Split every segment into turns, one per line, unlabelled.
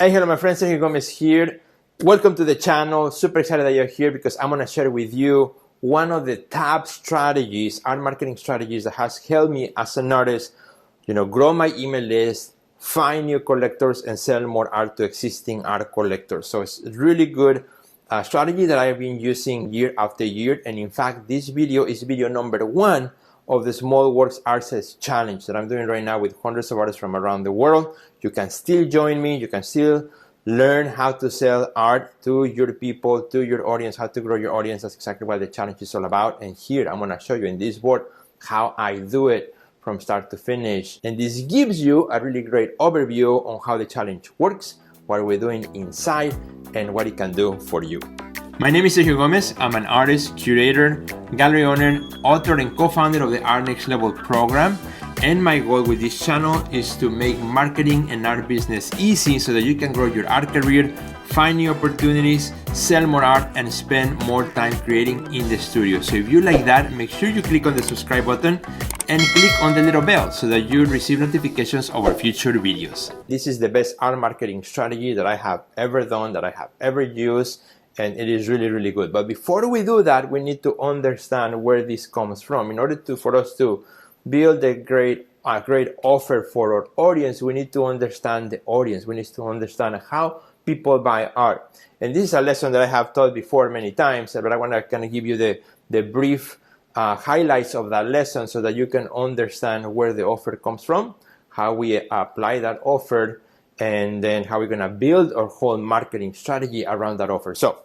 Hey, hello, my friend, Sergio Gomez here. Welcome to the channel. Super excited that you're here because I'm going to share with you one of the top strategies, art marketing strategies that has helped me as an artist, grow my email list, find new collectors, and sell more art to existing art collectors. So it's a really good strategy that I've been using year after year. And in fact, this video is video number 1 of the Small Works Artists Challenge that I'm doing right now with hundreds of artists from around the world. You can still join me. You can still learn how to sell art to your people, to your audience, how to grow your audience. That's exactly what the challenge is all about. And here I'm going to show you in this board how I do it from start to finish. And this gives you a really great overview on how the challenge works, what we're doing inside, and what it can do for you. My name is Sergio Gomez. I'm an artist, curator, gallery owner, author, and co-founder of the Art NXT Level program. And my goal with this channel is to make marketing and art business easy so that you can grow your art career, find new opportunities, sell more art, and spend more time creating in the studio. So if you like that, make sure you click on the subscribe button and click on the little bell so that you receive notifications of our future videos. This is the best art marketing strategy that I have ever done, that I have ever used. And it is really, really good. But before we do that, we need to understand where this comes from. In order for us to build a great offer for our audience, we need to understand the audience. We need to understand how people buy art. And this is a lesson that I have taught before many times, but I want to kind of give you the brief highlights of that lesson so that you can understand where the offer comes from, how we apply that offer, and then how we're going to build our whole marketing strategy around that offer. So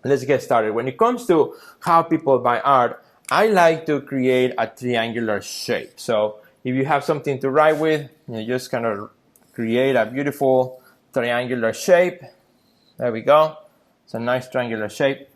let's get started. When it comes to how people buy art, I like to create a triangular shape. So if you have something to write with, you just kind of create a beautiful triangular shape. There we go. It's a nice triangular shape,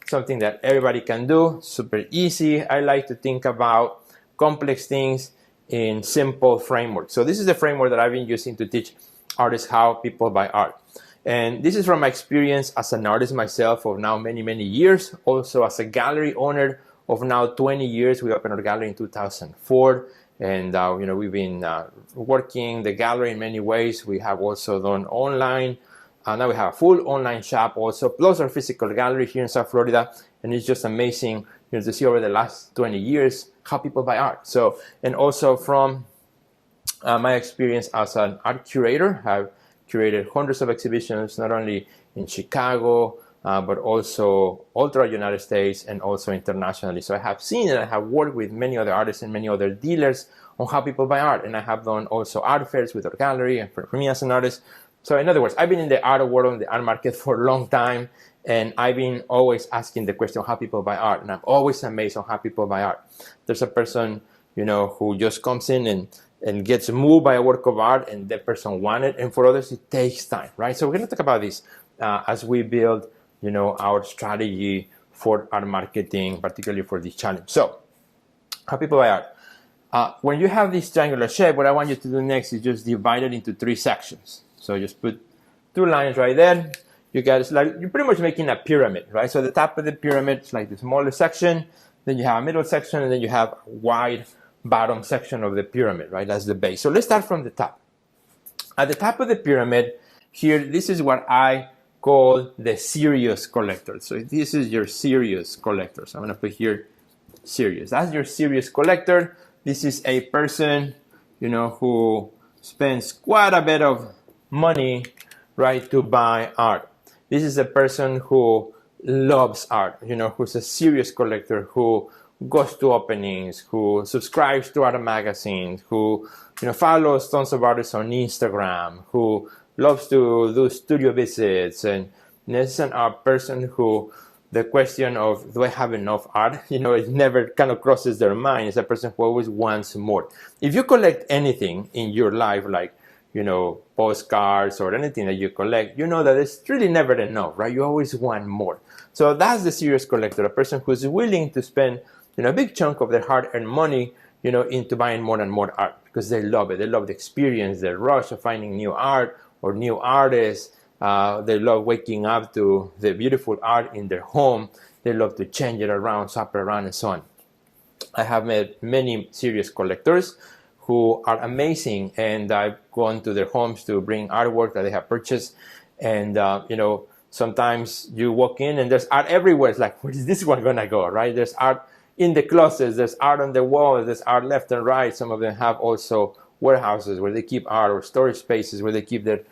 something that everybody can do, super easy. I like to think about complex things in simple frameworks. So this is the framework that I've been using to teach artists how people buy art. And this is from my experience as an artist myself of now many, many years. Also as a gallery owner of now 20 years. We opened our gallery in 2004. And we've been working the gallery in many ways. We have also done online. Now we have a full online shop also, plus our physical gallery here in South Florida. And it's just amazing to see over the last 20 years how people buy art. So, and also from my experience as an art curator, I've curated hundreds of exhibitions, not only in Chicago, but also all throughout the United States and also internationally. So I have seen and I have worked with many other artists and many other dealers on how people buy art. And I have done also art fairs with our gallery and for me as an artist. So in other words, I've been in the art world, in the art market for a long time. And I've been always asking the question how people buy art. And I'm always amazed on how people buy art. There's a person, who just comes in and gets moved by a work of art and that person wants it. And for others, it takes time, right? So we're going to talk about this as we build, our strategy for art marketing, particularly for this challenge. So how people buy art. When you have this triangular shape, what I want you to do next is just divide it into 3 sections. So just put 2 lines right there. You guys, you're pretty much making a pyramid, right? So the top of the pyramid is like the smallest section. Then you have a middle section, and then you have a wide bottom section of the pyramid, right? That's the base. So let's start from the top. At the top of the pyramid, here, this is what I call the serious collector. So this is your serious collector. So I'm going to put here serious. That's your serious collector. This is a person, who spends quite a bit of money, right, to buy art. This is a person who loves art, who's a serious collector, who goes to openings, who subscribes to art magazines, who follows tons of artists on Instagram, who loves to do studio visits. And this is a person who the question of do I have enough art, it never kind of crosses their mind. It's a person who always wants more. If you collect anything in your life, like postcards or anything that you collect, that it's really never enough, right? You always want more. So that's the serious collector, a person who's willing to spend a big chunk of their hard-earned money, into buying more and more art because they love it. They love the experience, the rush of finding new art or new artists. They love waking up to the beautiful art in their home. They love to change it around, swap it around, and so on. I have met many serious collectors who are amazing, and I've gone to their homes to bring artwork that they have purchased, and sometimes you walk in and there's art everywhere. It's like, where is this one gonna go, right? There's art in the closets, there's art on the walls, there's art left and right. Some of them have also warehouses where they keep art, or storage spaces where they keep their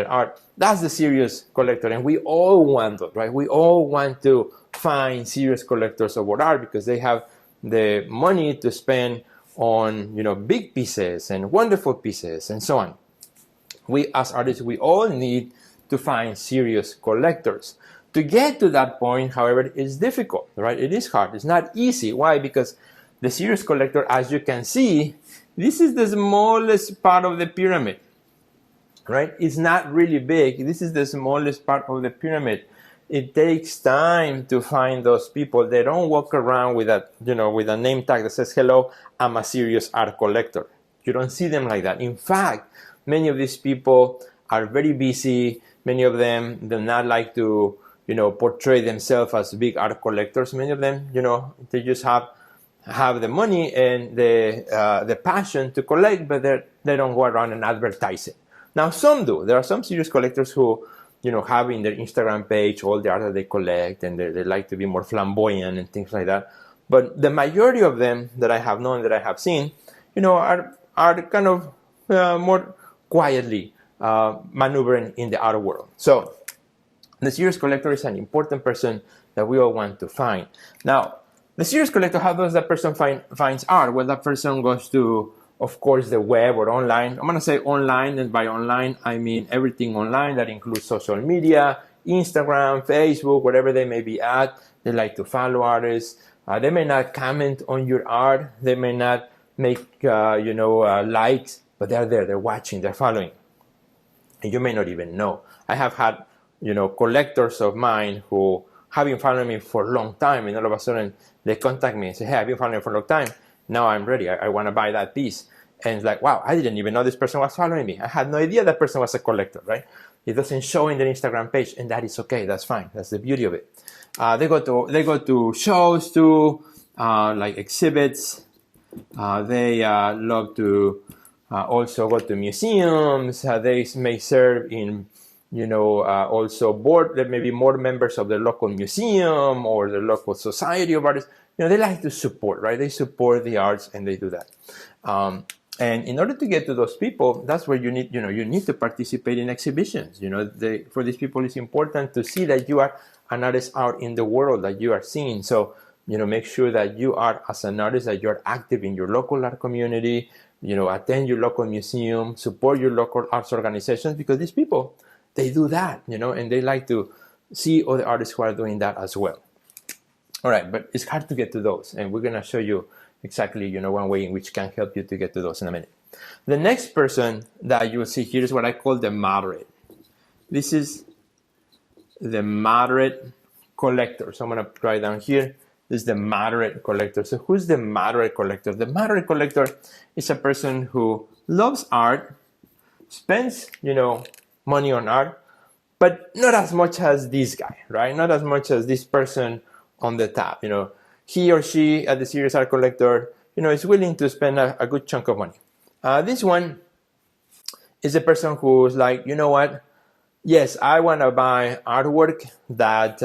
art. That's the serious collector, and we all want that, right? We all want to find serious collectors of art because they have the money to spend on big pieces and wonderful pieces and so on. We as artists, we all need to find serious collectors. To get to that point, however, is difficult, right? It is hard. It's not easy. Why? Because the serious collector, as you can see, this is the smallest part of the pyramid, right? It's not really big. This is the smallest part of the pyramid. It takes time to find those people. They don't walk around with a name tag that says, "Hello, I'm a serious art collector." You don't see them like that. In fact, many of these people are very busy. Many of them do not like to, portray themselves as big art collectors. Many of them, they just have the money and the passion to collect, but they don't go around and advertise it. Now, some do. There are some serious collectors who, have in their Instagram page all the art that they collect, and they like to be more flamboyant and things like that. But the majority of them that I have known, that I have seen, are kind of more quietly maneuvering in the art world. So the serious collector is an important person that we all want to find. Now, the serious collector, how does that person finds art? Well, that person goes to, of course, the web or online. I'm going to say online, and by online, I mean everything online. That includes social media, Instagram, Facebook, whatever they may be at. They like to follow artists. They may not comment on your art. They may not make, likes, but they're there. They're watching. They're following. And you may not even know. I have had, collectors of mine who have been following me for a long time, and all of a sudden they contact me and say, "Hey, I've been following you for a long time. Now I'm ready. I want to buy that piece." And it's like, wow, I didn't even know this person was following me. I had no idea that person was a collector, right? It doesn't show in their Instagram page, and that is okay. That's fine. That's the beauty of it. They go to shows too, like exhibits. They love to also go to museums. They may serve in, also board. There may be more members of the local museum or the local society of artists. They like to support, right? They support the arts, and they do that. And in order to get to those people, that's where you need to participate in exhibitions. For these people, it's important to see that you are an artist out in the world, that you are seen. So, make sure that you are, as an artist, that you're active in your local art community, attend your local museum, support your local arts organizations, because these people, they do that, and they like to see other artists who are doing that as well. All right, but it's hard to get to those, and we're going to show you exactly, one way in which can help you to get to those in a minute. The next person that you will see here is what I call the moderate. This is the moderate collector. So I'm going to write down here. This is the moderate collector. So who's the moderate collector? The moderate collector is a person who loves art, spends, money on art, but not as much as this guy, right? Not as much as this person on the top. He or she, as the serious art collector, is willing to spend a good chunk of money. This one is a person who's like, you know what? Yes, I want to buy artwork that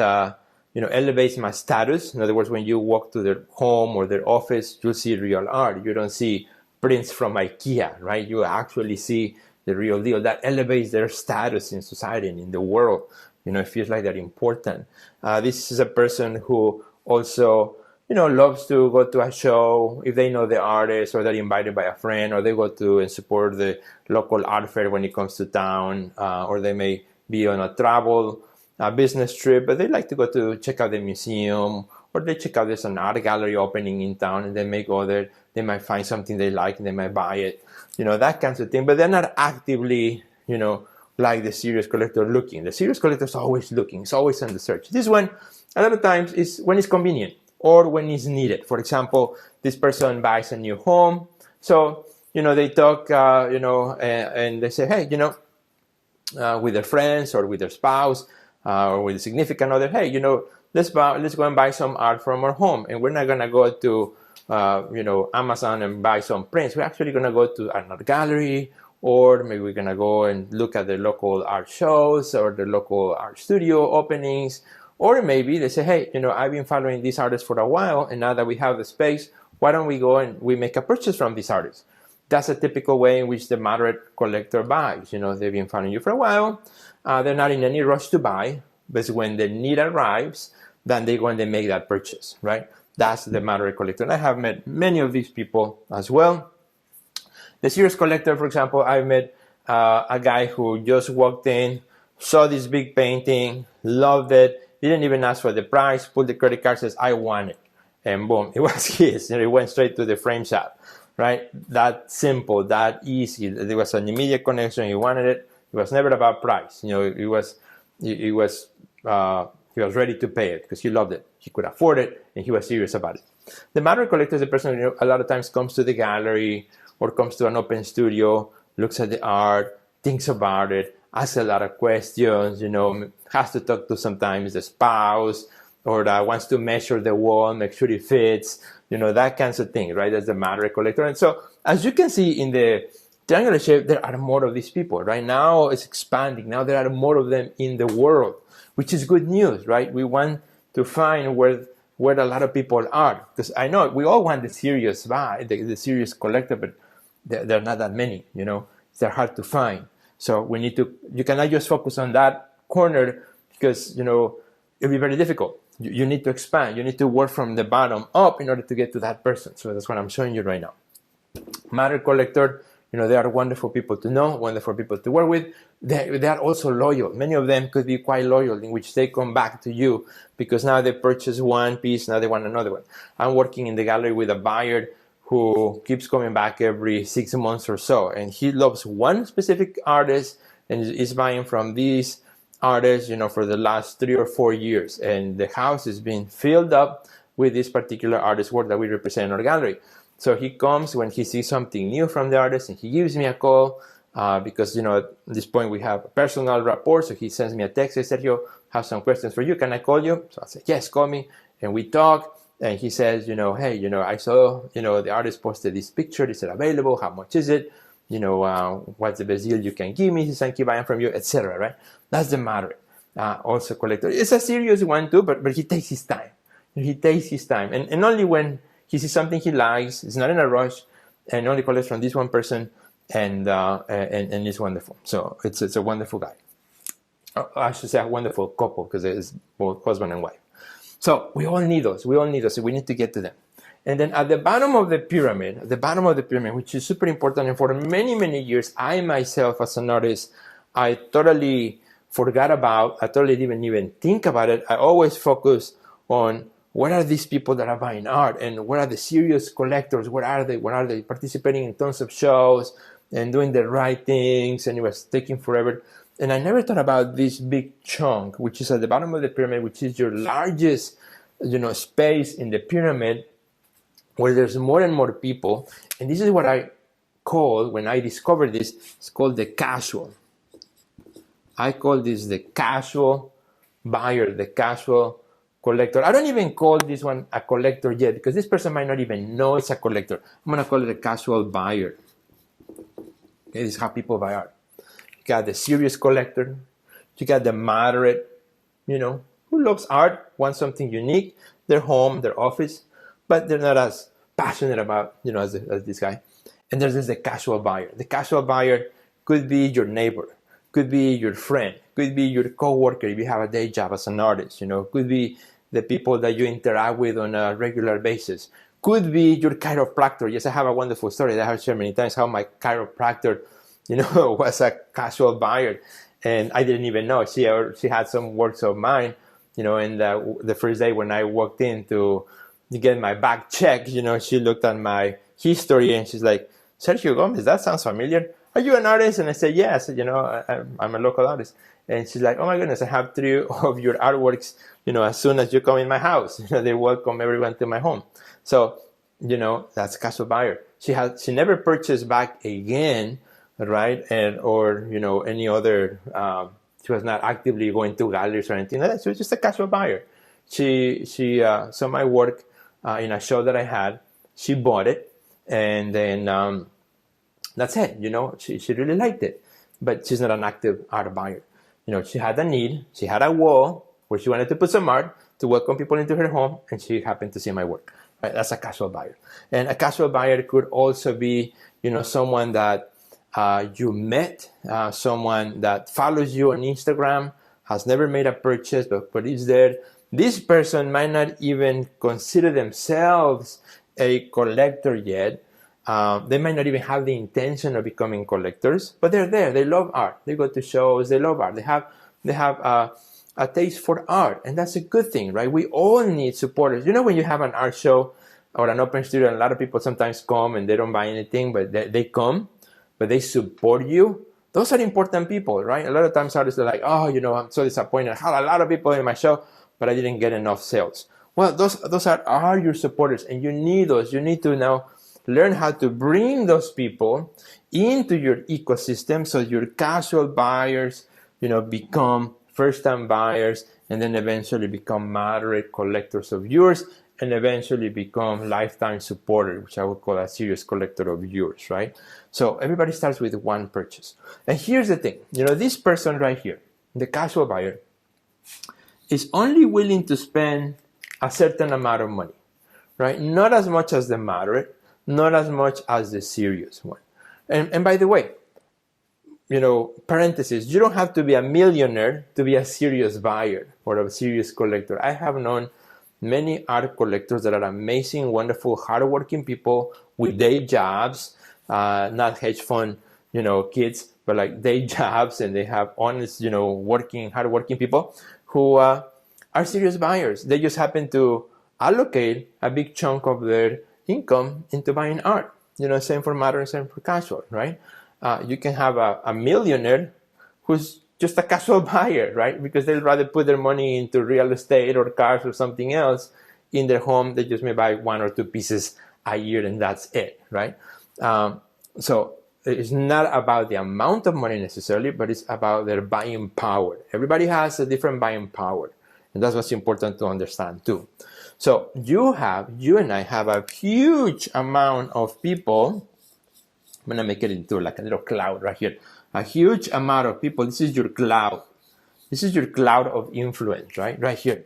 elevates my status. In other words, when you walk to their home or their office, you'll see real art. You don't see prints from IKEA, right? You actually see the real deal. That elevates their status in society and in the world. It feels like they're important. This is a person who also, loves to go to a show if they know the artist, or they're invited by a friend, or they go to and support the local art fair when it comes to town, or they may be on a travel business trip, but they like to go to check out the museum, or they check out there's an art gallery opening in town, and they may go there. They might find something they like, and they might buy it, that kind of thing. But they're not actively, like the serious collector looking. The serious collector is always looking. It's always on the search. This one, a lot of times, is when it's convenient or when it's needed. For example, this person buys a new home. So, they talk, and they say, hey, with their friends or with their spouse or with a significant other, hey, let's go and buy some art from our home. And we're not going to go to, Amazon and buy some prints. We're actually going to go to an art gallery, or maybe we're going to go and look at the local art shows or the local art studio openings. Or maybe they say, hey, I've been following these artists for a while, and now that we have the space, why don't we go and we make a purchase from these artists? That's a typical way in which the moderate collector buys. They've been following you for a while. They're not in any rush to buy, but when the need arrives, then they go and they make that purchase, right? That's the moderate collector. And I have met many of these people as well. The serious collector, for example, I met a guy who just walked in, saw this big painting, loved it, didn't even ask for the price, pulled the credit card, says, I want it. And boom, it was his. It went straight to the frame shop, right? That simple, that easy. There was an immediate connection. He wanted it. It was never about price. He was ready to pay it because he loved it. He could afford it, and he was serious about it. The moderate collector is a person who a lot of times comes to the gallery or comes to an open studio, looks at the art, thinks about it, asks a lot of questions, has to talk to sometimes the spouse, or wants to measure the wall, make sure it fits, that kinds of thing, right? That's the moderate collector. And so, as you can see in the triangular shape, there are more of these people. Right now, it's expanding. Now there are more of them in the world, which is good news, right? We want to find where a lot of people are. Because I know we all want the serious buy, the serious collector, but there are not that many, They're hard to find. So you cannot just focus on that corner because, it'll be very difficult. You need to expand. You need to work from the bottom up in order to get to that person. So that's what I'm showing you right now. Moderate collector, they are wonderful people to know, wonderful people to work with. They are also loyal. Many of them could be quite loyal, in which they come back to you because now they purchase one piece, now they want another one. I'm working in the gallery with a buyer who keeps coming back every 6 months or so, and he loves one specific artist and is buying from these artists, for the last 3 or 4 years, and the house is being filled up with this particular artist's work that we represent in our gallery. So he comes when he sees something new from the artist, and he gives me a call because, at this point we have a personal rapport. So he sends me a text, says, Sergio, have some questions for you. Can I call you? So I say, yes, call me. And we talk, and he says, hey, I saw, the artist posted this picture. Is it available? How much is it? What's the best deal you can give me since I keep buying from you, etc. Right? That's the moderate. Also collector. It's a serious one too, but he takes his time. He takes his time, and only when he sees something he likes, it's not in a rush, and only collects from this one person, and it's wonderful. So it's a wonderful guy. I should say a wonderful couple because it's both husband and wife. So we all need those. We need to get to them. And then at the bottom of the pyramid, which is super important, and for many, many years, I myself as an artist, I totally forgot about. I totally didn't even think about it. I always focus on what are these people that are buying art, and what are the serious collectors? What are they? What are they participating in tons of shows and doing the right things? And it was taking forever. And I never thought about this big chunk, which is at the bottom of the pyramid, which is your largest, space in the pyramid, where there's more and more people. And this is what I call, when I discovered this, it's called the casual. I call this the casual buyer, the casual collector. I don't even call this one a collector yet, because this person might not even know it's a collector. I'm going to call it a casual buyer. Okay, this is how people buy art. You got the serious collector. You got the moderate, who loves art, wants something unique, their home, their office, but they're not as passionate about, as this guy. And there's the casual buyer. The casual buyer could be your neighbor, could be your friend, could be your coworker if you have a day job as an artist, could be the people that you interact with on a regular basis, could be your chiropractor. Yes, I have a wonderful story that I have shared many times, how my chiropractor, was a casual buyer, and I didn't even know. She had some works of mine, and the first day when I walked in to get my back checked, she looked at my history and she's like, Sergio Gomez, that sounds familiar. Are you an artist? And I said, yes, I'm a local artist. And she's like, oh my goodness, I have 3 of your artworks, as soon as you come in my house. They welcome everyone to my home. So, that's a casual buyer. She never purchased back again, right? Or any other, she was not actively going to galleries or anything like that. She was just a casual buyer. She saw my work in a show that I had, She bought it, and then that's it. She really liked it, but she's not an active art buyer. She had a need. She had a wall where she wanted to put some art to welcome people into her home, and she happened to see my work. Right? That's a casual buyer. And a casual buyer could also be, someone that you met, someone that follows you on Instagram, has never made a purchase, but is there. This person might not even consider themselves a collector yet. They might not even have the intention of becoming collectors, but they're there. They love art. They go to shows. They love art. They have a taste for art, and that's a good thing, right? We all need supporters. When you have an art show or an open studio, and a lot of people sometimes come and they don't buy anything, but they come, but they support you. Those are important people, right? A lot of times artists are like, oh, I'm so disappointed. I had a lot of people in my show, but I didn't get enough sales. Well, those are your supporters, and you need those. You need to now learn how to bring those people into your ecosystem so your casual buyers, become first-time buyers, and then eventually become moderate collectors of yours, and eventually become lifetime supporters, which I would call a serious collector of yours, right? So everybody starts with one purchase. And here's the thing, this person right here, the casual buyer, is only willing to spend a certain amount of money, right? Not as much as the moderate, not as much as the serious one. And by the way, parenthesis, you don't have to be a millionaire to be a serious buyer or a serious collector. I have known many art collectors that are amazing, wonderful, hardworking people with day jobs, not hedge fund, kids, but like day jobs, and they have honest, hardworking people who are serious buyers. They just happen to allocate a big chunk of their income into buying art. Same for modern, same for casual, right? You can have a millionaire who's just a casual buyer, right? Because they'd rather put their money into real estate or cars or something else. In their home, they just may buy 1 or 2 pieces a year, and that's it, right? So it's not about the amount of money necessarily, but it's about their buying power. Everybody has a different buying power, and that's what's important to understand too. So you and I have a huge amount of people. I'm going to make it into like a little cloud right here. A huge amount of people. This is your cloud. This is your cloud of influence, right? Right here.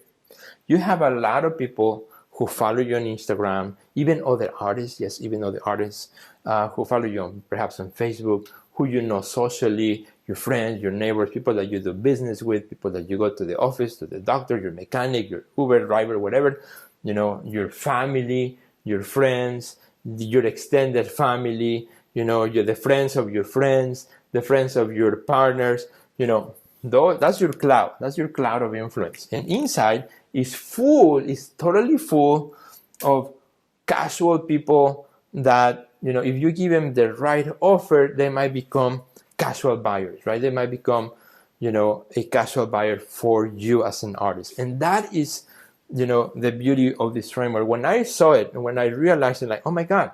You have a lot of people who follow you on Instagram, even other artists, yes, even other artists who follow you perhaps on Facebook, who you know socially, your friends, your neighbors, people that you do business with, people that you go to the office, to the doctor, your mechanic, your Uber driver, whatever, your family, your friends, your extended family, you're the friends of your friends, the friends of your partners, that's your cloud. That's your cloud of influence. And inside is totally full of casual people that, if you give them the right offer, they might become casual buyers, right? They might become, a casual buyer for you as an artist. And that is, the beauty of this framework. When I saw it and when I realized it, like, oh my God,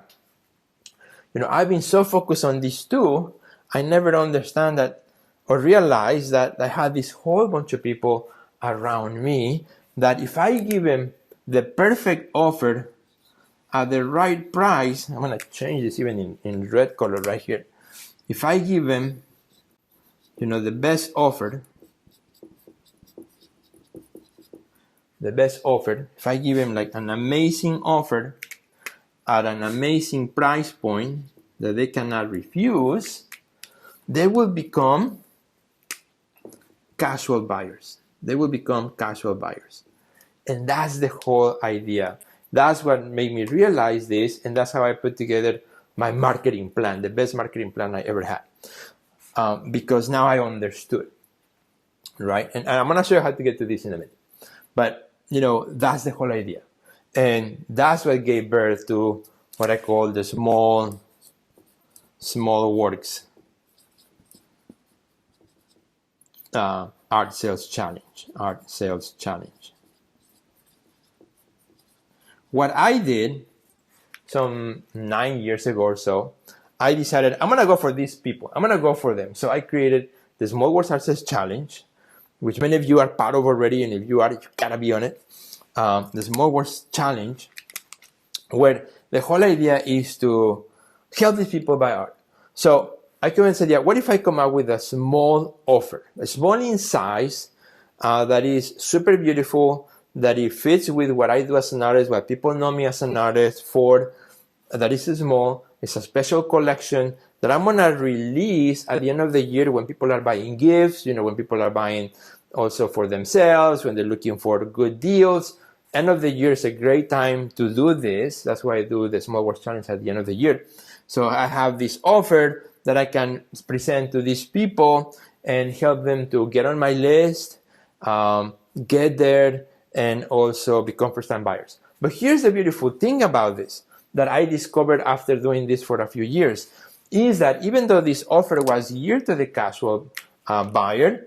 I've been so focused on these two, I never understand that or realize that I had this whole bunch of people around me that if I give them the perfect offer at the right price, I'm going to change this even in red color right here. If I give them, the best offer, if I give them like an amazing offer at an amazing price point that they cannot refuse, they will become casual buyers. They will become casual buyers. And that's the whole idea. That's what made me realize this, and that's how I put together my marketing plan, the best marketing plan I ever had. Because now I understood, right? And I'm going to show you how to get to this in a minute. But, that's the whole idea. And that's what gave birth to what I call the small works art sales challenge. What I did some 9 years ago or so, I decided I'm going to go for these people. I'm going to go for them. So I created the Small Works Art Sales Challenge, which many of you are part of already. And if you are, you got to be on it. The Small Works Challenge, where the whole idea is to help these people buy art. So I came and said, yeah, what if I come up with a small offer, a small in size, that is super beautiful, that it fits with what I do as an artist, what people know me as an artist for, that is small, it's a special collection that I'm gonna release at the end of the year when people are buying gifts, when people are buying also for themselves, when they're looking for good deals. End of the year is a great time to do this. That's why I do the Small Works Challenge at the end of the year. So I have this offer that I can present to these people and help them to get on my list, get there, and also become first-time buyers. But here's the beautiful thing about this that I discovered after doing this for a few years, is that even though this offer was geared to the casual buyer,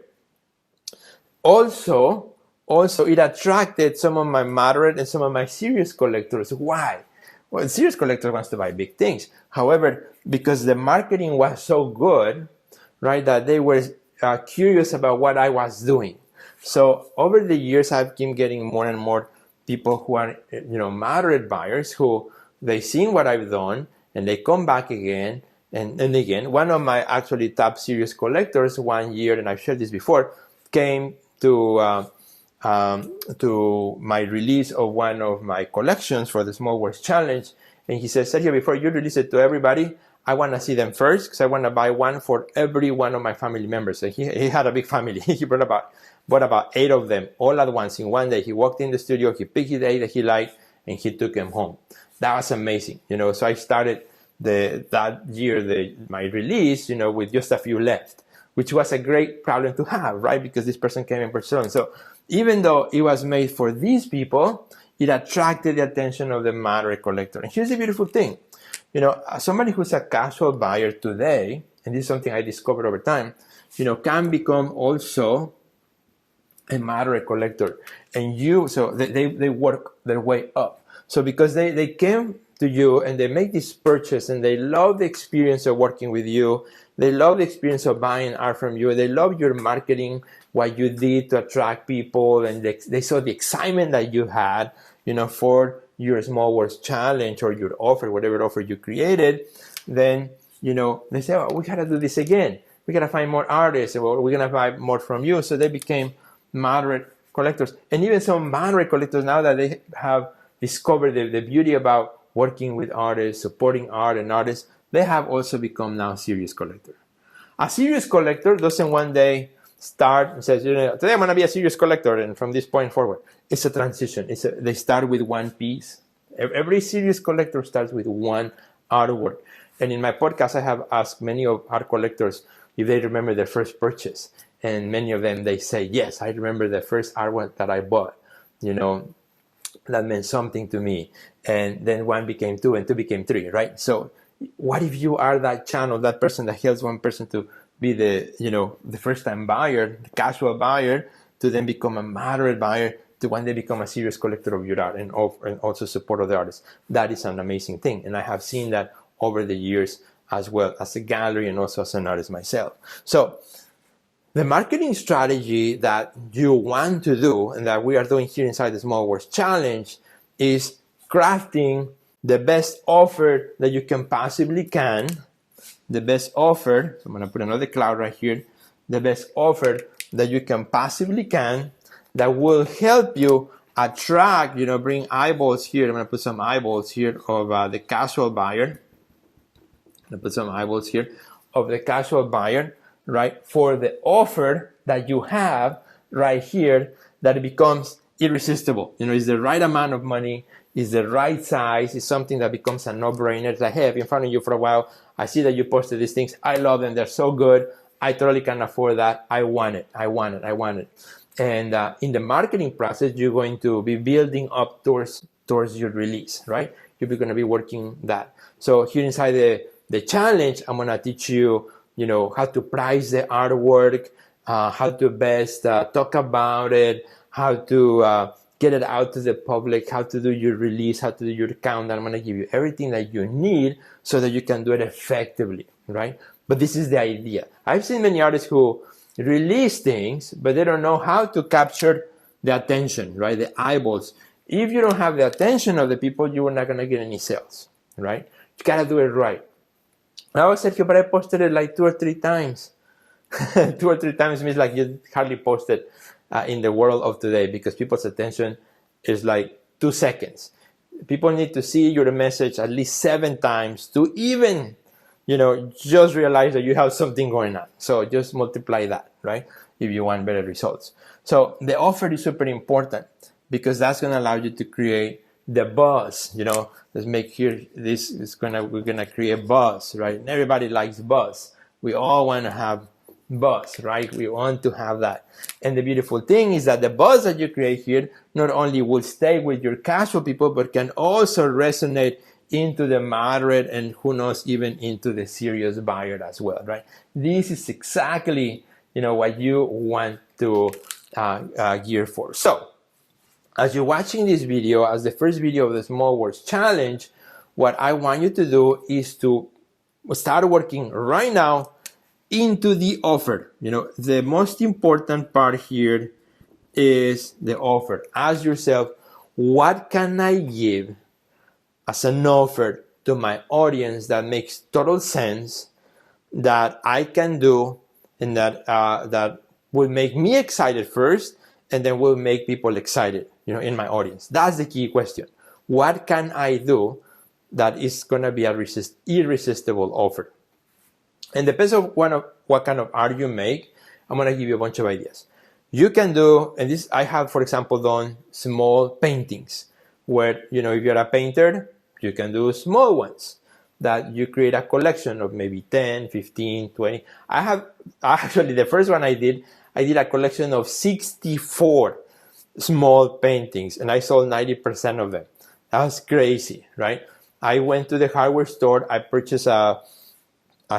also it attracted some of my moderate and some of my serious collectors. Why? Well, the serious collector wants to buy big things. However, because the marketing was so good, right, that they were curious about what I was doing. So over the years, I've been getting more and more people who are, moderate buyers who they seen what I've done and they come back again and again. One of my actually top serious collectors one year, and I've shared this before, came to my release of one of my collections for the Small Works Challenge, and he says, Sergio, before you release it to everybody, I want to see them first because I want to buy one for every one of my family members. And he had a big family. He bought about 8 of them all at once in one day. He walked in the studio, he picked the 8 that he liked, and he took them home. That was amazing. So I started that year my release, with just a few left, which was a great problem to have, right? Because this person came in person. So even though it was made for these people, it attracted the attention of the moderate collector. And here's the beautiful thing. Somebody who's a casual buyer today, and this is something I discovered over time, can become also a moderate collector. And so they work their way up. So because they came to you and they make this purchase and they love the experience of working with you, they love the experience of buying art from you, they love your marketing, what you did to attract people, and they saw the excitement that you had, for your Small Works Challenge or your offer, whatever offer you created, then, they say, oh, we gotta do this again. We gotta find more artists, or we're gonna buy more from you. So they became moderate collectors. And even some moderate collectors, now that they have discovered the beauty about working with artists, supporting art and artists, they have also become now serious collector. A serious collector doesn't one day start and says, today I'm going to be a serious collector, and from this point forward. It's a transition. They start with one piece. Every serious collector starts with one artwork. And in my podcast, I have asked many of art collectors if they remember their first purchase. And many of them, they say, yes, I remember the first artwork that I bought. That meant something to me. And then 1 became 2 and 2 became 3, right? So what if you are that channel, that person that helps one person to be the first-time buyer, the casual buyer, to then become a moderate buyer, to one day become a serious collector of your art and also support other artists. That is an amazing thing. And I have seen that over the years as well as a gallery and also as an artist myself. So the marketing strategy that you want to do and that we are doing here inside the Small Works Challenge is crafting the best offer that you can possibly can. The best offer, so I'm going to put another cloud right here, the best offer that you can possibly can that will help you attract, bring eyeballs here. I'm going to put some eyeballs here of the casual buyer. I'm going to put some eyeballs here of the casual buyer, right, for the offer that you have right here, that it becomes irresistible. It's the right amount of money, is the right size, is something that becomes a no-brainer. It's like, hey, I've been following you for a while. I see that you posted these things. I love them. They're so good. I totally can afford that. I want it. And in the marketing process, you're going to be building up towards your release, right? You're going to be working that. So here inside the challenge, I'm going to teach you, how to price the artwork, how to best talk about it, how to get it out to the public, how to do your release, how to do your countdown. I'm going to give you everything that you need so that you can do it effectively, right? But this is the idea. I've seen many artists who release things, but they don't know how to capture the attention, right? The eyeballs. If you don't have the attention of the people, you are not going to get any sales. right? You gotta do it right. Now, Sergio, but I posted it like 2 or 3 times. 2 or 3 times means like you hardly post it in the world of today, because people's attention is like 2 seconds. People need to see your message at least 7 times to even, just realize that you have something going on. So just multiply that, right? If you want better results. So the offer is super important, because that's going to allow you to create the buzz. Let's make here, we're gonna create buzz, right? And everybody likes buzz. We all want to have buzz, right? We want to have that. And the beautiful thing is that the buzz that you create here not only will stay with your casual people, but can also resonate into the moderate, and who knows, even into the serious buyer as well, right? This is exactly what you want to gear for. So as you're watching this video, as the first video of the Small Words Challenge, what I want you to do is to start working right now into the offer. The most important part here is the offer. Ask yourself, what can I give as an offer to my audience that makes total sense, that I can do, and that will make me excited first, and then will make people excited, in my audience. That's the key question. What can I do that is going to be a irresistible offer? And depends on what kind of art you make, I'm going to give you a bunch of ideas. You can do, and this I have, for example, done small paintings where, if you're a painter, you can do small ones that you create a collection of maybe 10, 15, 20. Actually, the first one I did a collection of 64 small paintings, and I sold 90% of them. That was crazy, right? I went to the hardware store. I purchased a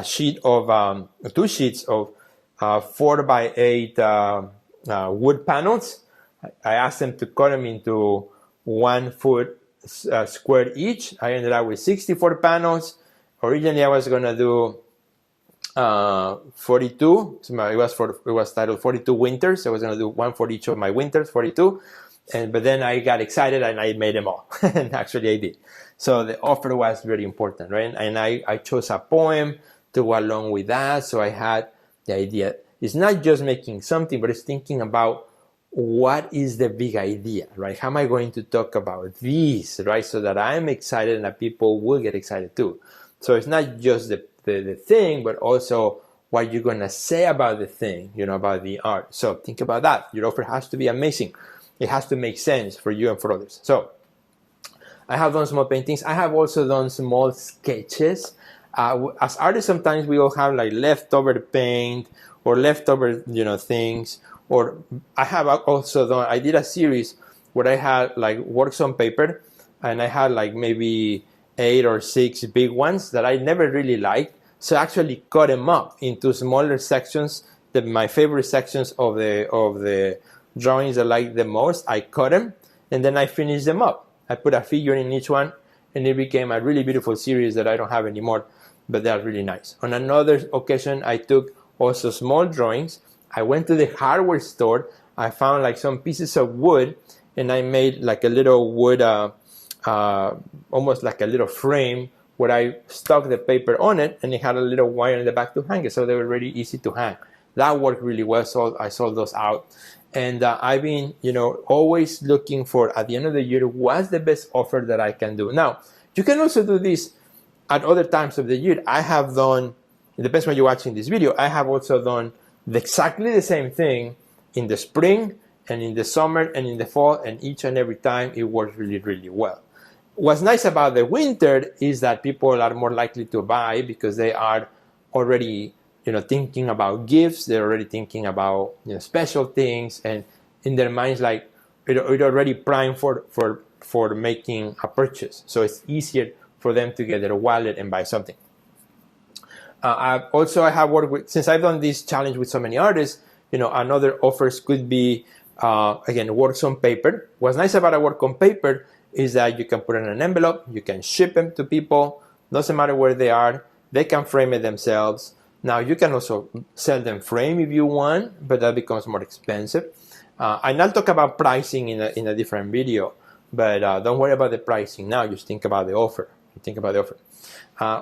sheet of 2 sheets of 4x8 wood panels. I asked them to cut them into 1 foot square each. I ended up with 64 panels. Originally, I was gonna do 42. So it was titled 42 Winters. So I was gonna do 1 for each of my winters, 42. But then I got excited and I made them all. And actually I did. So the offer was very important, right? And I chose a poem to go along with that. So I had the idea. It's not just making something, but it's thinking about what is the big idea, right? How am I going to talk about these, right? So that I'm excited and that people will get excited too. So it's not just the thing, but also what you're going to say about the thing, about the art. So think about that. Your offer has to be amazing. It has to make sense for you and for others. So I have done small paintings. I have also done small sketches. As artists, sometimes we all have like leftover paint or leftover, things. Or I have also done, I did a series where I had like works on paper, and I had like maybe 8 or 6 big ones that I never really liked. So I actually cut them up into smaller sections. My favorite sections of the drawings I like the most, I cut them, and then I finished them up. I put a figure in each one, and it became a really beautiful series that I don't have anymore, but they're really nice. On another occasion, I took also small drawings. I went to the hardware store. I found like some pieces of wood, and I made like a little wood, almost like a little frame where I stuck the paper on it, and it had a little wire in the back to hang it, so they were really easy to hang. That worked really well, so I sold those out. And I've been, always looking for, at the end of the year, what's the best offer that I can do. Now, you can also do this at other times of the year. I have done, it depends when you're watching this video, I have also done exactly the same thing in the spring and in the summer and in the fall, and each and every time it works really, really well. What's nice about the winter is that people are more likely to buy because they are already thinking about gifts. They're already thinking about special things, and in their minds, like it already primed for making a purchase. So it's easier for them to get their wallet and buy something. I have worked with, since I've done this challenge with so many artists, another offers could be again, works on paper. What's nice about a work on paper is that you can put it in an envelope, you can ship them to people, doesn't matter where they are, they can frame it themselves. Now, you can also sell them frame if you want, but that becomes more expensive. And I'll talk about pricing in a different video, but don't worry about the pricing now, just think about the offer, Think about the offer.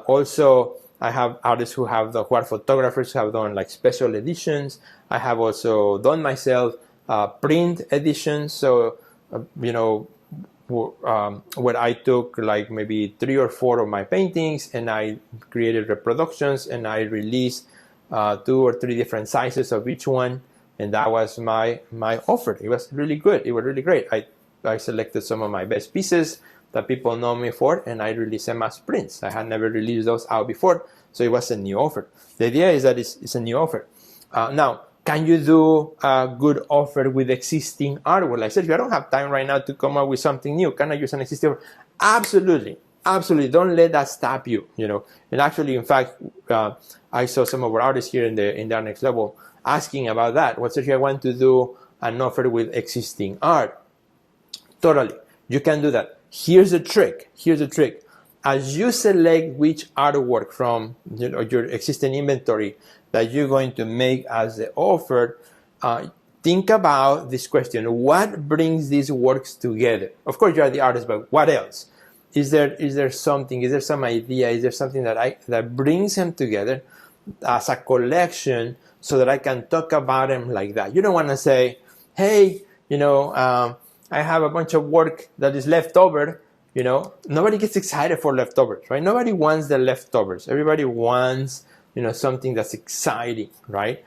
Also, I have artists who are photographers who have done like special editions. I have also done myself print editions. So, where I took like maybe 3 or 4 of my paintings and I created reproductions and I released 2 or 3 different sizes of each one. And that was my offer. It was really good. It was really great. I selected some of my best pieces that people know me for, and I released them as prints. I had never released those out before, so it was a new offer. The idea is that it's a new offer. Now, can you do a good offer with existing artwork? Like I said, I don't have time right now to come up with something new. Can I use an existing offer? Absolutely. Absolutely. Don't let that stop you, And actually, in fact, I saw some of our artists here in the Art NXT Level asking about that. What Sergio, I want to do an offer with existing art. Totally. You can do that. Here's the trick. As you select which artwork from your existing inventory that you're going to make as the offer, think about this question. What brings these works together? Of course, you are the artist, but what else? Is there something? Is there some idea? Is there something that brings them together as a collection so that I can talk about them like that? You don't want to say, hey, I have a bunch of work that is left over. Nobody gets excited for leftovers, right? Nobody wants the leftovers. Everybody wants, something that's exciting, right?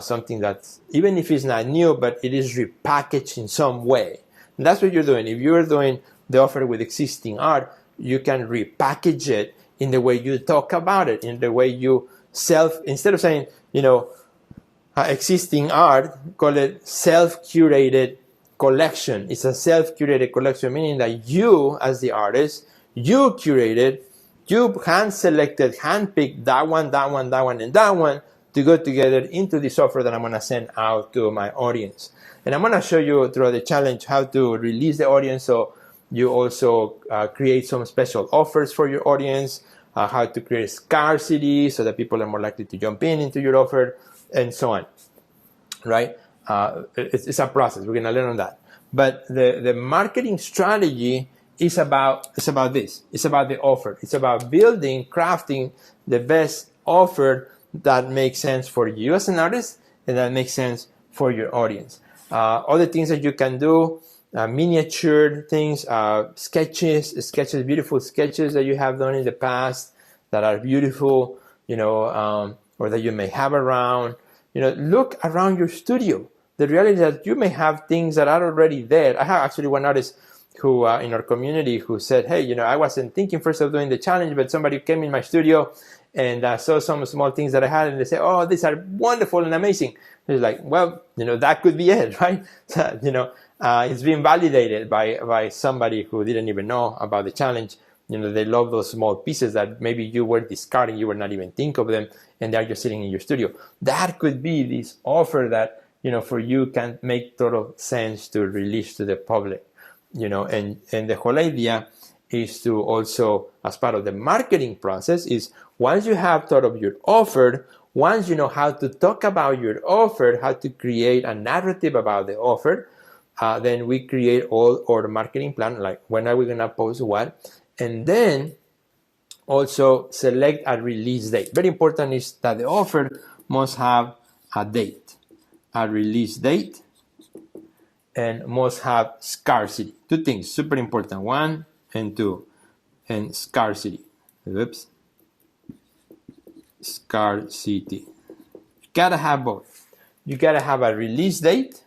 Something that's, even if it's not new, but it is repackaged in some way. And that's what you're doing. If you're doing the offer with existing art, you can repackage it in the way you talk about it, in the way you instead of saying, existing art, call it self-curated collection. It's a self-curated collection, meaning that you, as the artist, you curated, you hand-selected, hand-picked that one, and that one to go together into this offer that I'm going to send out to my audience. And I'm going to show you throughout the challenge how to release the audience so you also create some special offers for your audience, how to create scarcity so that people are more likely to jump into your offer, and so on, right? It's a process. We're going to learn on that. But the marketing strategy is about this. It's about the offer. It's about building, crafting the best offer that makes sense for you as an artist and that makes sense for your audience. Other things that you can do, miniature things, sketches, beautiful sketches that you have done in the past that are beautiful, or that you may have around. Look around your studio. The reality is that you may have things that are already there. I have actually one artist who in our community who said, hey, I wasn't thinking first of doing the challenge, but somebody came in my studio and saw some small things that I had, and they said, oh, these are wonderful and amazing. It's like, well, that could be it, right? So, it's been validated by somebody who didn't even know about the challenge. They love those small pieces that maybe you were discarding, you were not even think of them, and they're just sitting in your studio. That could be this offer that, for you can make total sense to release to the public, and the whole idea is to also, as part of the marketing process, is once you have thought of your offer, once you know how to talk about your offer, how to create a narrative about the offer, then we create all our marketing plan, like when are we going to post what, and then also select a release date. Very important is that the offer must have a date, a release date, and must have scarcity. 2 things, super important, 1 and 2, and scarcity. Oops. Scarcity. You gotta have both. You gotta have a release date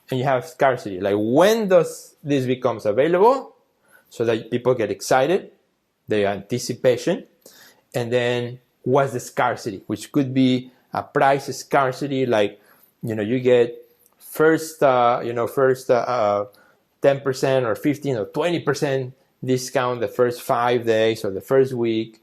and you have scarcity. Like, when does this becomes available so that people get excited, the anticipation, and then what's the scarcity, which could be a price scarcity, like, you get first 10% or 15 or 20% discount the first 5 days or the first week,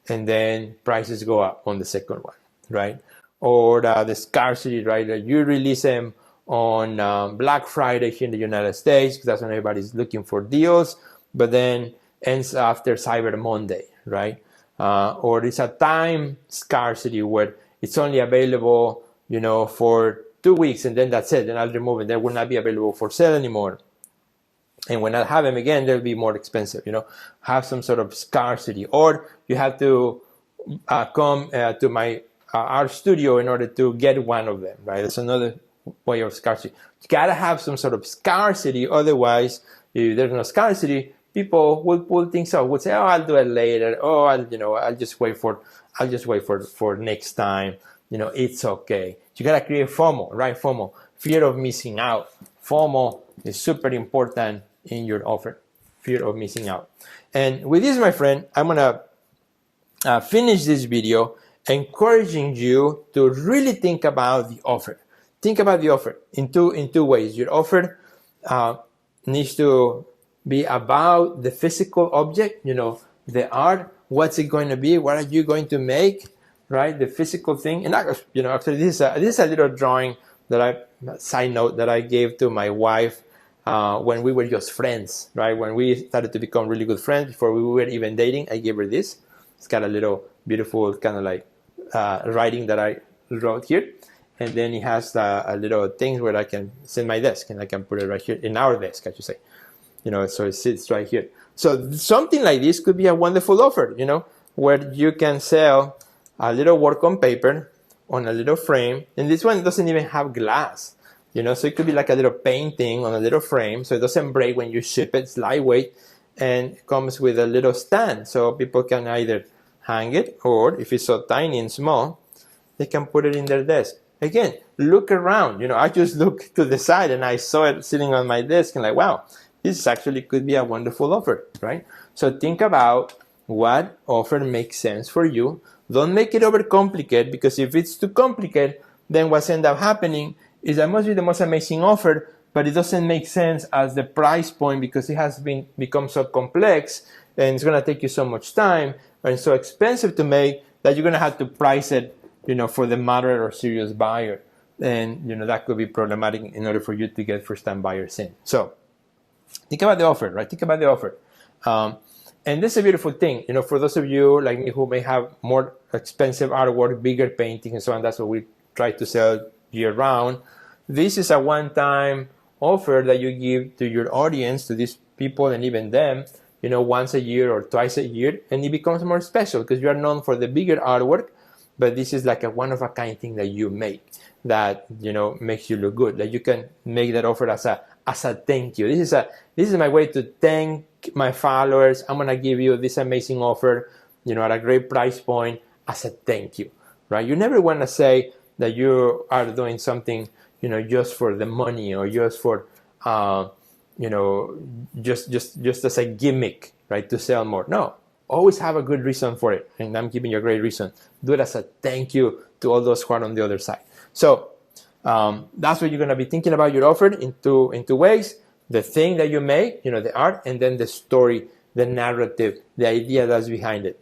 and then prices go up on the second one, right? Or the scarcity, right? You release them on Black Friday here in the United States, because that's when everybody's looking for deals, but then ends after Cyber Monday, right? Or it's a time scarcity where it's only available, for 2 weeks, and then that's it, and I'll remove it. That will not be available for sale anymore. And when I have them again, they'll be more expensive, have some sort of scarcity. Or you have to come to my art studio in order to get one of them, right? That's another way of scarcity. You gotta have some sort of scarcity, otherwise, if there's no scarcity, people will pull things off. Would say, "Oh, I'll do it later. Oh, I'll just wait for next time. It's okay." You gotta create FOMO, right? FOMO, fear of missing out. FOMO is super important in your offer. Fear of missing out. And with this, my friend, I'm gonna finish this video encouraging you to really think about the offer. Think about the offer in two ways. Your offer needs to be about the physical object, the art. What's it going to be? What are you going to make? Right, the physical thing. And actually, this is a little drawing side note that I gave to my wife when we were just friends. Right, when we started to become really good friends before we were even dating, I gave her this. It's got a little beautiful kind of like writing that I wrote here, and then it has a little thing where I can send my desk, and I can put it right here in our desk, I should say. So it sits right here. So something like this could be a wonderful offer, where you can sell a little work on paper on a little frame, and this one doesn't even have glass, so it could be like a little painting on a little frame, so it doesn't break when you ship it. It's lightweight, and it comes with a little stand, so people can either hang it, or if it's so tiny and small, they can put it in their desk. Again, look around. I just looked to the side and I saw it sitting on my desk, and like, wow, this actually could be a wonderful offer, right? So think about what offer makes sense for you. Don't make it overcomplicated, because if it's too complicated, then what's end up happening is that must be the most amazing offer, but it doesn't make sense as the price point, because it has become so complex, and it's going to take you so much time and so expensive to make that you're going to have to price it, for the moderate or serious buyer. And, that could be problematic in order for you to get first-time buyers in. So think about the offer, right? Think about the offer. And this is a beautiful thing, for those of you like me who may have more expensive artwork, bigger paintings and so on. That's what we try to sell year-round. This is a one-time offer that you give to your audience, to these people and even them, once a year or twice a year, and it becomes more special because you are known for the bigger artwork, but this is like a one-of-a-kind thing that you make that, makes you look good. That you can make that offer as a thank you. This is my way to thank my followers. I'm gonna give you this amazing offer, at a great price point as a thank you, right? You never want to say that you are doing something, just for the money, or just for, just as a gimmick, right, to sell more. No, always have a good reason for it, and I'm giving you a great reason. Do it as a thank you to all those who are on the other side. So that's what you're going to be thinking about your offer in two ways: the thing that you make, the art, and then the story, the narrative, the idea that's behind it.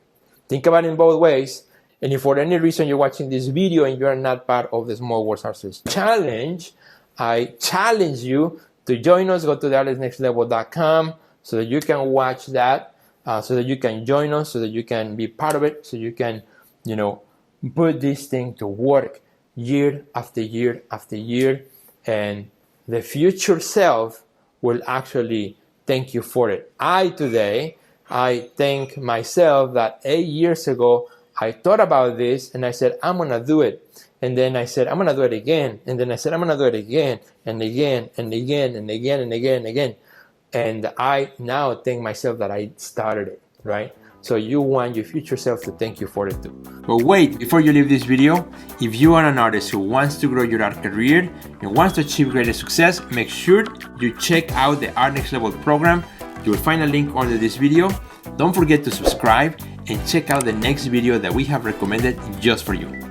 Think about it in both ways. And if for any reason you're watching this video and you are not part of the Small Words Art Series Challenge, I challenge you to join us. Go to the artnxtlevel.com so that you can watch that, so that you can join us, so that you can be part of it, so you can, put this thing to work year after year after year, and the future self will actually thank you for it. I thank myself that 8 years ago, I thought about this and I said, I'm going to do it. And then I said, I'm going to do it again. And then I said, I'm going to do it again and again and again and again and again and again. And I now thank myself that I started it, right? So you want your future self to thank you for it too. But wait, before you leave this video, if you are an artist who wants to grow your art career and wants to achieve greater success, make sure you check out the Art NXT Level program. You will find a link under this video. Don't forget to subscribe and check out the next video that we have recommended just for you.